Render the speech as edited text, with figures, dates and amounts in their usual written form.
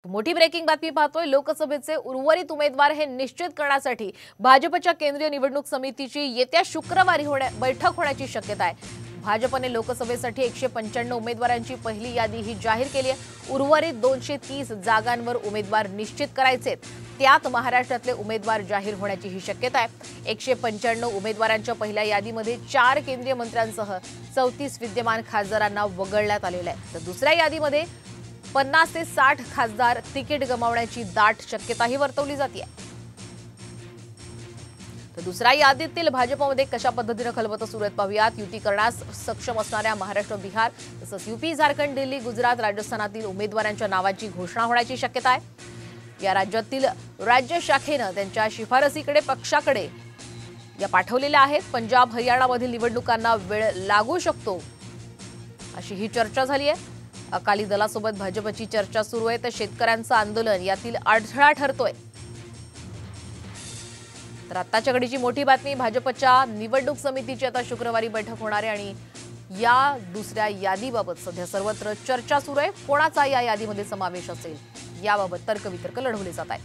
मोठी ब्रेकिंग बातमी पाहतोय। लोकसभेचे उर्वरित उमेदवार हे निश्चित करण्यासाठी भाजपच्या केंद्रीय निवडणूक समितीची येत्या शुक्रवारी बैठक होण्याची शक्यता आहे। भाजपने लोकसभेसाठी 195 उमेदवारांची पहिली यादी ही जाहीर केली आहे। उर्वरित 230 जागांवर उमेदवार निश्चित करायचे, त्यात महाराष्ट्रातले उमेदवार जाहीर होण्याची ही शक्यता आहे। 195 उमेदवारांच्या पहिल्या यादीमध्ये 4 केंद्रीय मंत्र्यांसह 34 विद्यमान खासदारांना वगळण्यात आलेले आहे। तर दुसऱ्या यादीमध्ये 50 ते 60 खासदार तिकीट गमावण्याची दाट शक्यताही वर्तवली जाते। तर दुसऱ्या यादीतील भाजपमध्ये कशा पद्धतीने खलबतं सुरू आहेत पाहूयात। युती करण्यास सक्षम असणाऱ्या महाराष्ट्र, बिहार तसंच यूपी, झारखंड, दिल्ली, गुजरात, राजस्थानातील उमेदवारांच्या नावाची घोषणा होण्याची शक्यता आहे। या राज्यातील राज्य शाखेने त्यांच्या शिफारसीकडे पक्षाकडे या पाठवलेल्या आहेत। पंजाब, हरियाणामधील निवडणुकांना वेळ लागू शकतो अशी ही चर्चा झाली आहे। अकाली दलासोबत भाजपची चर्चा सुरू आहे, तर शेतकऱ्यांचं आंदोलन यातील अडथळा ठरतोय। तर आत्ताच्या घडीची मोठी बातमी, भाजपच्या निवडणूक समितीची आता शुक्रवारी बैठक होणार आहे आणि या दुसऱ्या यादीबाबत सध्या सर्वत्र चर्चा सुरू आहे। कोणाचा या यादीमध्ये समावेश असेल याबाबत तर्कवितर्क लढवले जात आहे।